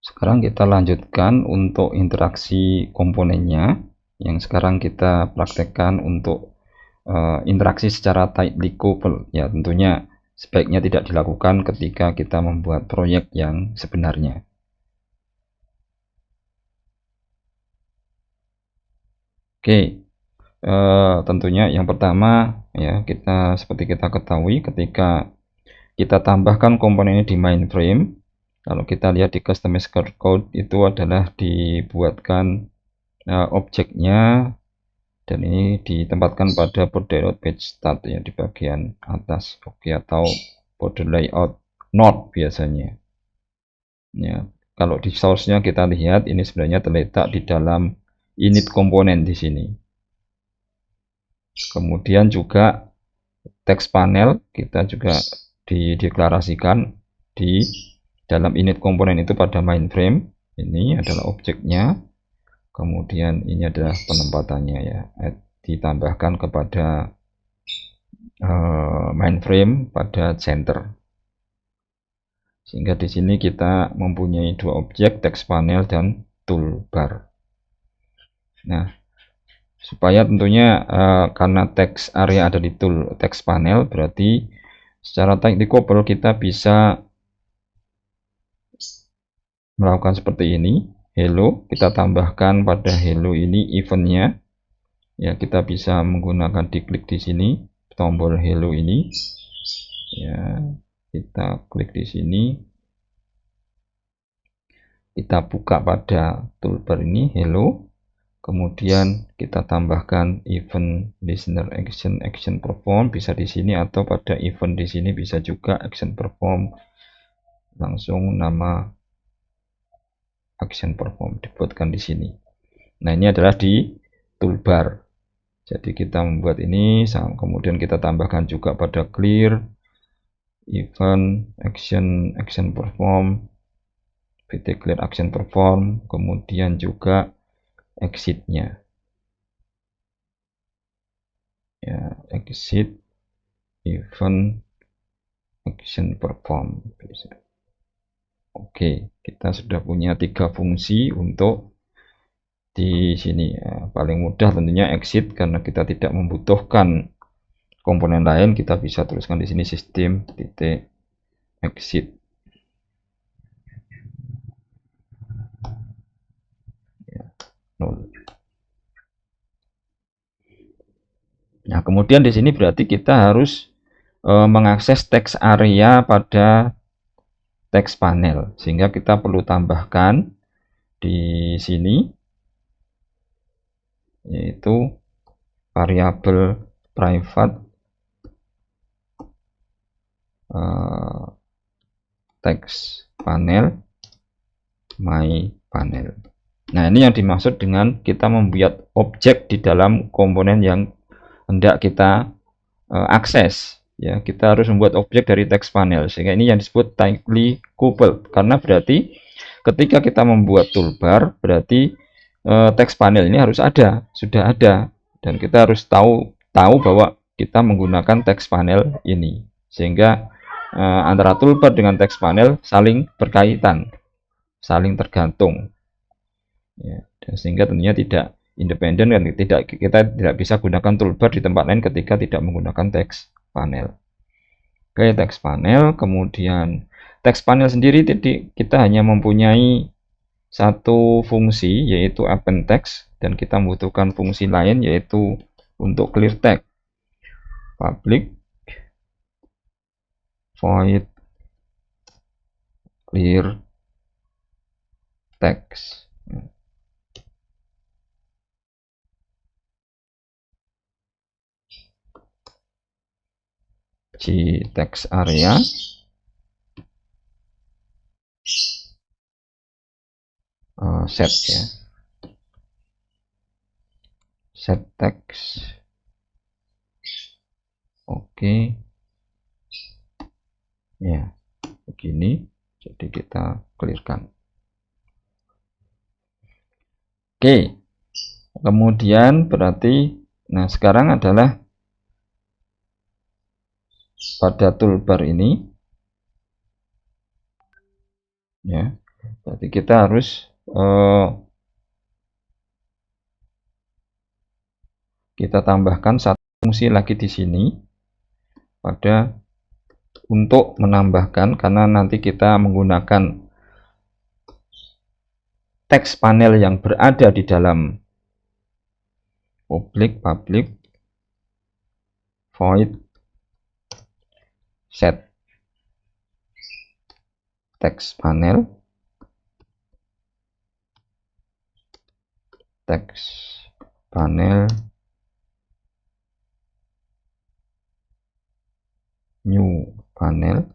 Sekarang kita lanjutkan untuk interaksi komponennya, yang sekarang kita praktekkan untuk interaksi secara tightly coupled. Ya, tentunya sebaiknya tidak dilakukan ketika kita membuat proyek yang sebenarnya. Oke, tentunya yang pertama ya, seperti kita ketahui ketika kita tambahkan komponen ini di mainframe, kalau kita lihat di customize code itu adalah dibuatkan objeknya, dan ini ditempatkan pada border layout page start ya, di bagian atas. Oke, atau border layout node biasanya ya. Kalau di source-nya kita lihat ini sebenarnya terletak di dalam init komponen di sini. Kemudian juga text panel kita juga dideklarasikan di dalam init komponen itu pada mainframe. Ini adalah objeknya, kemudian ini adalah penempatannya ya, ditambahkan kepada mainframe pada center, sehingga di sini kita mempunyai dua objek, text panel dan toolbar. Nah, supaya tentunya karena text area ada di text panel, berarti secara tightly coupled kita bisa melakukan seperti ini. Hello, kita tambahkan pada hello ini eventnya ya, kita bisa menggunakan diklik di sini tombol hello ini ya, kita klik di sini, kita buka pada toolbar ini hello, kemudian kita tambahkan event listener action perform, bisa di sini, atau pada event di sini bisa juga action perform, langsung nama action perform dibuatkan di sini. Nah, ini adalah di toolbar. Jadi kita membuat ini, kemudian kita tambahkan juga pada clear event action perform, vt clear action perform, kemudian juga exitnya ya, exit event action perform bisa. Oke, kita sudah punya 3 fungsi untuk di sini ya. Paling mudah tentunya exit, karena kita tidak membutuhkan komponen lain, kita bisa tuliskan di sini sistem titik exit ya, 0. Nah, kemudian di sini berarti kita harus mengakses text area pada text panel, sehingga kita perlu tambahkan di sini yaitu variabel private text panel my panel. Nah, ini yang dimaksud dengan kita membuat objek di dalam komponen yang hendak kita akses ya. Kita harus membuat objek dari text panel, sehingga ini yang disebut tightly coupled, karena berarti ketika kita membuat toolbar, berarti text panel ini harus sudah ada, dan kita harus tahu bahwa kita menggunakan text panel ini, sehingga antara toolbar dengan text panel saling berkaitan, saling tergantung ya, dan sehingga tentunya tidak independen, dan kita tidak bisa gunakan toolbar di tempat lain ketika tidak menggunakan text panel. Oke, text panel. Kemudian text panel sendiri kita hanya mempunyai satu fungsi, yaitu append text, dan kita membutuhkan fungsi lain yaitu untuk clear text. Public void clear text. Di text area set ya, set text. Oke ya, begini. Jadi kita clearkan. Oke, kemudian berarti nah sekarang adalah pada toolbar ini ya, Berarti kita harus kita tambahkan satu fungsi lagi di sini pada untuk menambahkan, karena nanti kita menggunakan teks panel yang berada di dalam public void set teks panel new panel.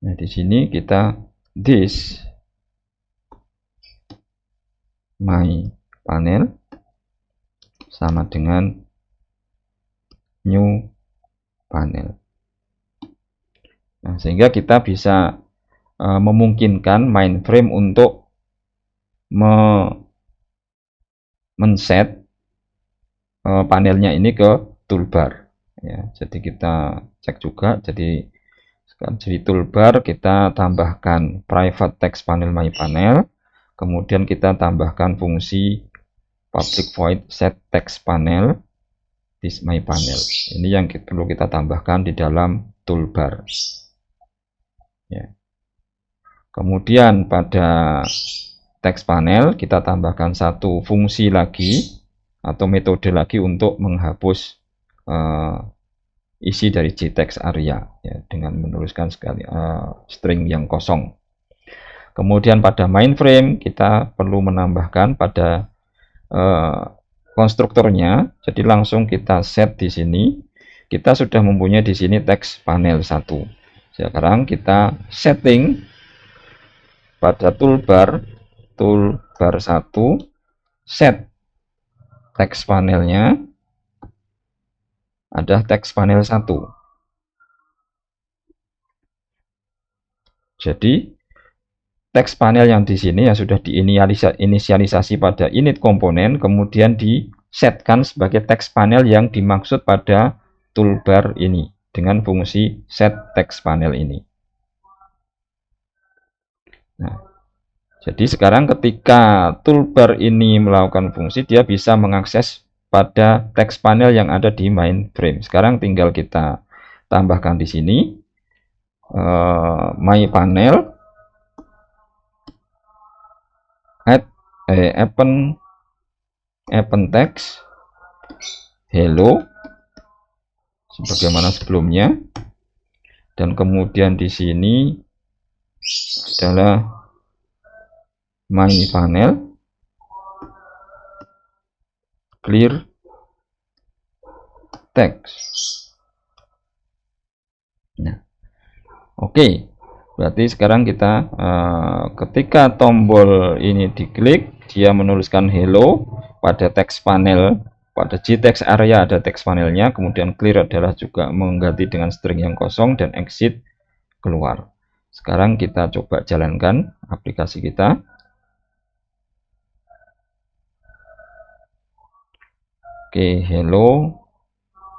Nah, di sini kita this my panel sama dengan new panel. Nah, sehingga kita bisa memungkinkan mainframe untuk men-set panelnya ini ke toolbar. Ya, jadi kita cek juga. Jadi di toolbar kita tambahkan private text panel my panel, kemudian kita tambahkan fungsi public void set text panel this my panel. Ini yang perlu kita tambahkan di dalam toolbar. Ya. Kemudian pada text panel kita tambahkan satu fungsi lagi atau metode lagi untuk menghapus isi dari JText area, ya, dengan menuliskan string yang kosong. Kemudian pada mainframe kita perlu menambahkan pada konstruktornya. Jadi langsung kita set di sini. Kita sudah mempunyai di sini teks panel 1. Sekarang kita setting pada toolbar 1, set teks panelnya ada teks panel 1. Jadi teks panel yang di sini yang sudah diinisialisasi pada init komponen kemudian disetkan sebagai teks panel yang dimaksud pada toolbar ini dengan fungsi set teks panel ini. Nah, jadi sekarang ketika toolbar ini melakukan fungsi, dia bisa mengakses pada teks panel yang ada di mainframe. Sekarang tinggal kita tambahkan di sini my panel append text hello sebagaimana sebelumnya, dan kemudian di sini adalah my panel clear text. Nah, oke. Berarti sekarang kita ketika tombol ini diklik, dia menuliskan hello pada teks panel, pada JText area ada teks panelnya, kemudian clear adalah juga mengganti dengan string yang kosong dan exit keluar. Sekarang kita coba jalankan aplikasi kita. Oke, hello.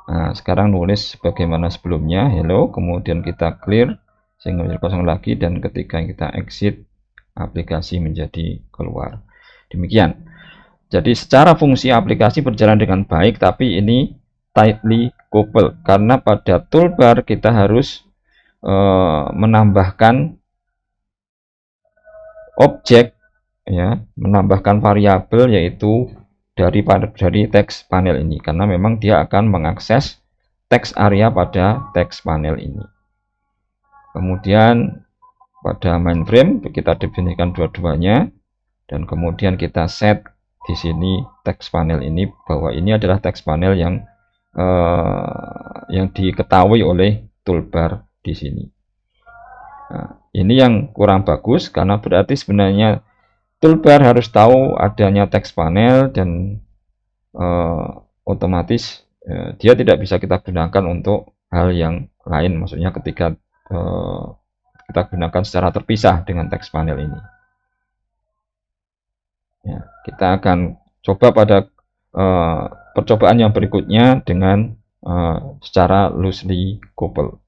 Nah, sekarang nulis sebagaimana sebelumnya, hello, kemudian kita clear sehingga menjadi kosong lagi, dan ketika kita exit aplikasi menjadi keluar. Demikian. Jadi secara fungsi aplikasi berjalan dengan baik, tapi ini tightly coupled karena pada toolbar kita harus menambahkan objek, ya, menambahkan variabel yaitu dari teks panel ini, karena memang dia akan mengakses teks area pada teks panel ini. Kemudian pada mainframe kita definisikan dua-duanya, dan kemudian kita set di sini teks panel ini bahwa ini adalah teks panel yang diketahui oleh toolbar di sini. Nah, ini yang kurang bagus karena berarti sebenarnya toolbar harus tahu adanya teks panel, dan otomatis dia tidak bisa kita gunakan untuk hal yang lain, maksudnya ketika kita gunakan secara terpisah dengan teks panel ini. Ya, kita akan coba pada percobaan yang berikutnya dengan secara loosely coupled.